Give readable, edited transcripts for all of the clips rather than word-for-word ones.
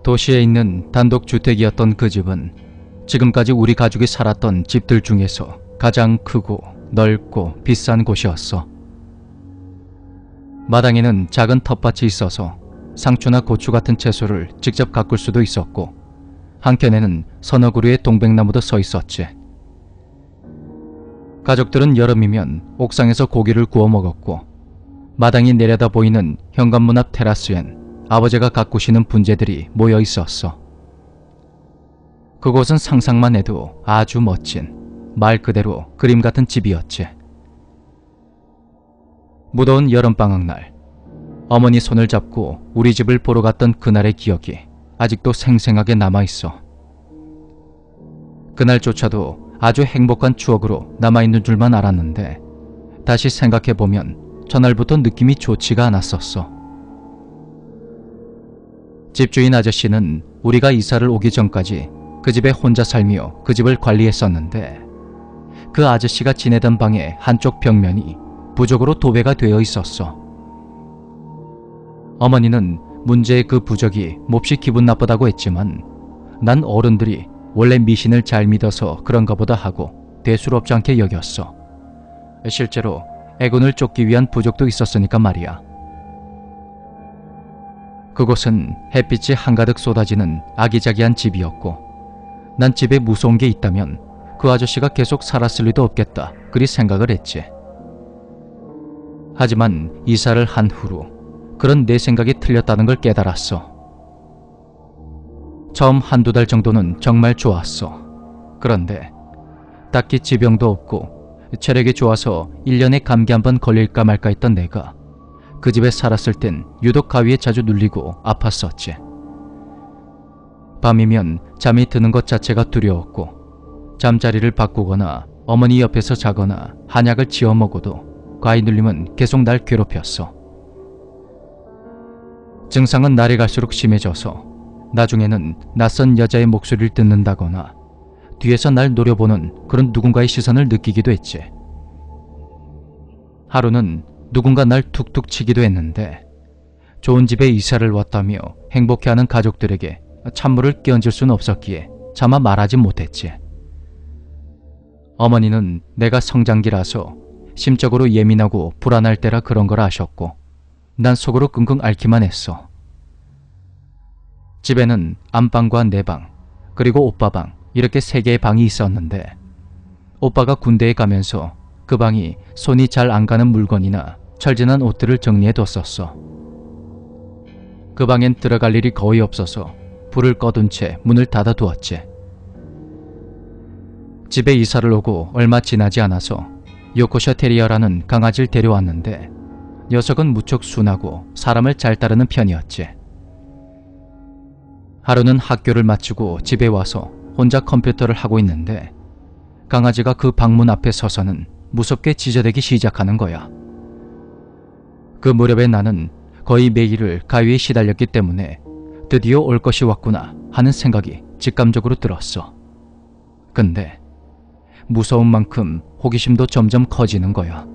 도시에 있는 단독주택이었던 그 집은 지금까지 우리 가족이 살았던 집들 중에서 가장 크고 넓고 비싼 곳이었어. 마당에는 작은 텃밭이 있어서 상추나 고추 같은 채소를 직접 가꿀 수도 있었고, 한켠에는 서너 그루의 동백나무도 서 있었지. 가족들은 여름이면 옥상에서 고기를 구워 먹었고, 마당이 내려다 보이는 현관문 앞 테라스엔 아버지가 가꾸시는 분재들이 모여 있었어. 그곳은 상상만 해도 아주 멋진, 말 그대로 그림 같은 집이었지. 무더운 여름방학날, 어머니 손을 잡고 우리 집을 보러 갔던 그날의 기억이 아직도 생생하게 남아있어. 그날조차도 아주 행복한 추억으로 남아있는 줄만 알았는데, 다시 생각해보면 전날부터 느낌이 좋지가 않았었어. 집주인 아저씨는 우리가 이사를 오기 전까지 그 집에 혼자 살며 그 집을 관리했었는데, 그 아저씨가 지내던 방의 한쪽 벽면이 부적으로 도배가 되어 있었어. 어머니는 문제의 그 부적이 몹시 기분 나쁘다고 했지만, 난 어른들이 원래 미신을 잘 믿어서 그런가 보다 하고 대수롭지 않게 여겼어. 실제로 애군을 쫓기 위한 부적도 있었으니까 말이야. 그곳은 햇빛이 한가득 쏟아지는 아기자기한 집이었고, 난 집에 무서운 게 있다면 그 아저씨가 계속 살았을 리도 없겠다, 그리 생각을 했지. 하지만 이사를 한 후로 그런 내 생각이 틀렸다는 걸 깨달았어. 처음 한두 달 정도는 정말 좋았어. 그런데 딱히 지병도 없고 체력이 좋아서 1년에 감기 한 번 걸릴까 말까 했던 내가 그 집에 살았을 땐 유독 가위에 자주 눌리고 아팠었지. 밤이면 잠이 드는 것 자체가 두려웠고, 잠자리를 바꾸거나 어머니 옆에서 자거나 한약을 지어 먹어도 가위 눌림은 계속 날 괴롭혔어. 증상은 날이 갈수록 심해져서 나중에는 낯선 여자의 목소리를 듣는다거나 뒤에서 날 노려보는 그런 누군가의 시선을 느끼기도 했지. 하루는 누군가 날 툭툭 치기도 했는데, 좋은 집에 이사를 왔다며 행복해하는 가족들에게 찬물을 끼얹을 수는 없었기에 차마 말하지 못했지. 어머니는 내가 성장기라서 심적으로 예민하고 불안할 때라 그런 걸 아셨고, 난 속으로 끙끙 앓기만 했어. 집에는 안방과 내 방, 그리고 오빠 방, 이렇게 3개의 방이 있었는데, 오빠가 군대에 가면서 그 방이 손이 잘 안 가는 물건이나 철진한 옷들을 정리해뒀었어. 그 방엔 들어갈 일이 거의 없어서 불을 꺼둔 채 문을 닫아두었지. 집에 이사를 오고 얼마 지나지 않아서 요코샤 테리어라는 강아지를 데려왔는데, 녀석은 무척 순하고 사람을 잘 따르는 편이었지. 하루는 학교를 마치고 집에 와서 혼자 컴퓨터를 하고 있는데, 강아지가 그 방문 앞에 서서는 무섭게 짖어대기 시작하는 거야. 그 무렵에 나는 거의 매일을 가위에 시달렸기 때문에 드디어 올 것이 왔구나 하는 생각이 직감적으로 들었어. 근데 무서운 만큼 호기심도 점점 커지는 거야.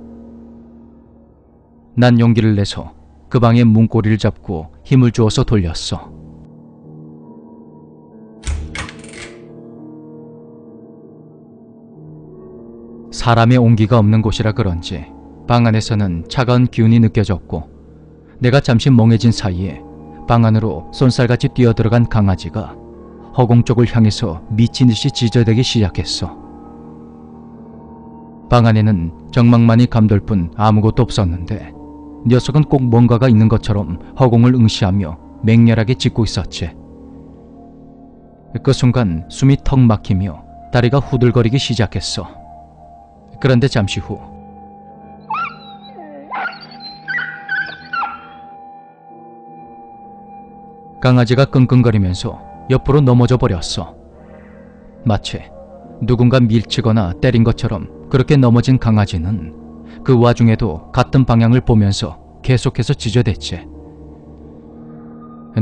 난 용기를 내서 그 방의 문고리를 잡고 힘을 주어서 돌렸어. 사람의 온기가 없는 곳이라 그런지 방 안에서는 차가운 기운이 느껴졌고, 내가 잠시 멍해진 사이에 방 안으로 쏜살같이 뛰어들어간 강아지가 허공 쪽을 향해서 미친 듯이 짖어대기 시작했어. 방 안에는 정막만이 감돌 뿐 아무것도 없었는데, 녀석은 꼭 뭔가가 있는 것처럼 허공을 응시하며 맹렬하게 짖고 있었지. 그 순간 숨이 턱 막히며 다리가 후들거리기 시작했어. 그런데 잠시 후 강아지가 끙끙거리면서 옆으로 넘어져 버렸어. 마치 누군가 밀치거나 때린 것처럼 그렇게 넘어진 강아지는 그 와중에도 같은 방향을 보면서 계속해서 짖어댔지.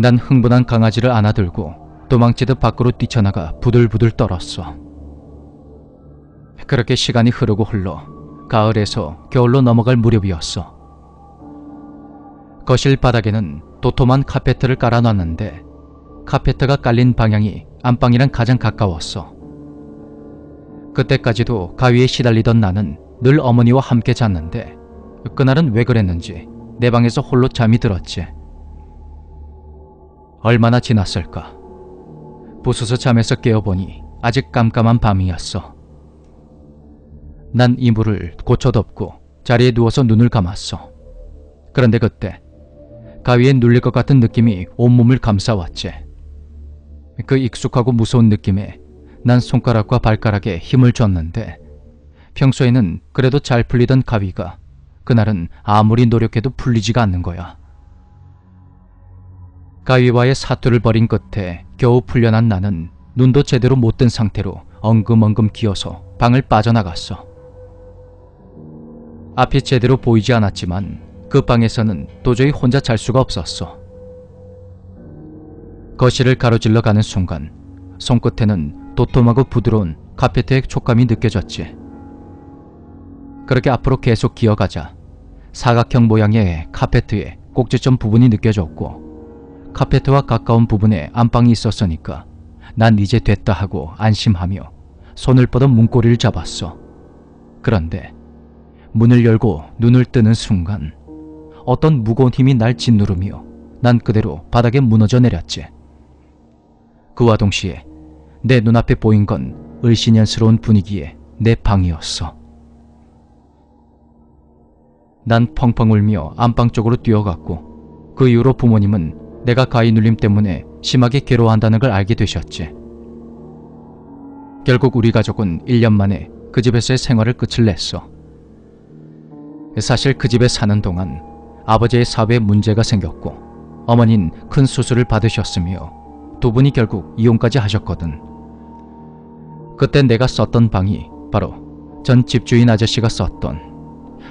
난 흥분한 강아지를 안아들고 도망치듯 밖으로 뛰쳐나가 부들부들 떨었어. 그렇게 시간이 흐르고 흘러 가을에서 겨울로 넘어갈 무렵이었어. 거실 바닥에는 도톰한 카페트를 깔아놨는데, 카페트가 깔린 방향이 안방이랑 가장 가까웠어. 그때까지도 가위에 시달리던 나는 늘 어머니와 함께 잤는데 그날은 왜 그랬는지 내 방에서 홀로 잠이 들었지. 얼마나 지났을까. 부스스 잠에서 깨어보니 아직 깜깜한 밤이었어. 난 이불을 고쳐 덮고 자리에 누워서 눈을 감았어. 그런데 그때 가위에 눌릴 것 같은 느낌이 온몸을 감싸왔지. 그 익숙하고 무서운 느낌에 난 손가락과 발가락에 힘을 줬는데 평소에는 그래도 잘 풀리던 가위가 그날은 아무리 노력해도 풀리지가 않는 거야. 가위와의 사투를 벌인 끝에 겨우 풀려난 나는 눈도 제대로 못 뜬 상태로 엉금엉금 기어서 방을 빠져나갔어. 앞이 제대로 보이지 않았지만 그 방에서는 도저히 혼자 잘 수가 없었어. 거실을 가로질러 가는 순간 손끝에는 도톰하고 부드러운 카페트의 촉감이 느껴졌지. 그렇게 앞으로 계속 기어가자 사각형 모양의 카페트의 꼭지점 부분이 느껴졌고 카페트와 가까운 부분에 안방이 있었으니까 난 이제 됐다 하고 안심하며 손을 뻗어 문고리를 잡았어. 그런데 문을 열고 눈을 뜨는 순간 어떤 무거운 힘이 날 짓누르며 난 그대로 바닥에 무너져 내렸지. 그와 동시에 내 눈앞에 보인 건 을씨년스러운 분위기의 내 방이었어. 난 펑펑 울며 안방 쪽으로 뛰어갔고 그 이후로 부모님은 내가 가위 눌림 때문에 심하게 괴로워한다는 걸 알게 되셨지. 결국 우리 가족은 1년 만에 그 집에서의 생활을 끝을 냈어. 사실 그 집에 사는 동안 아버지의 사업에 문제가 생겼고 어머니는 큰 수술을 받으셨으며 두 분이 결국 이혼까지 하셨거든. 그때 내가 썼던 방이 바로 전 집주인 아저씨가 썼던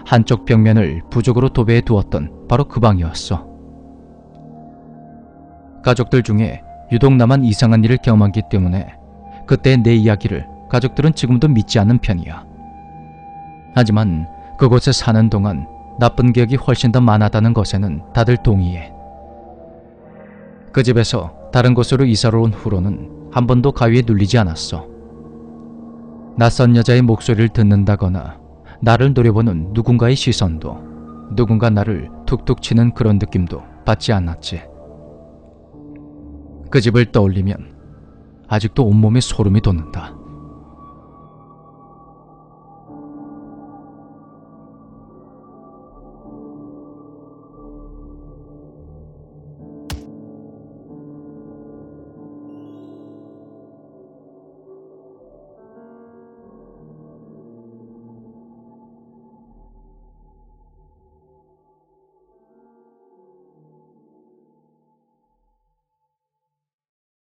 한쪽 벽면을 부족으로 도배해 두었던 바로 그 방이었어. 가족들 중에 유독 나만 이상한 일을 경험하기 때문에 그때 내 이야기를 가족들은 지금도 믿지 않는 편이야. 하지만 그곳에 사는 동안 나쁜 기억이 훨씬 더 많았다는 것에는 다들 동의해. 그 집에서 다른 곳으로 이사를 온 후로는 한 번도 가위에 눌리지 않았어. 낯선 여자의 목소리를 듣는다거나 나를 노려보는 누군가의 시선도, 누군가 나를 툭툭 치는 그런 느낌도 받지 않았지. 그 집을 떠올리면 아직도 온몸에 소름이 돋는다.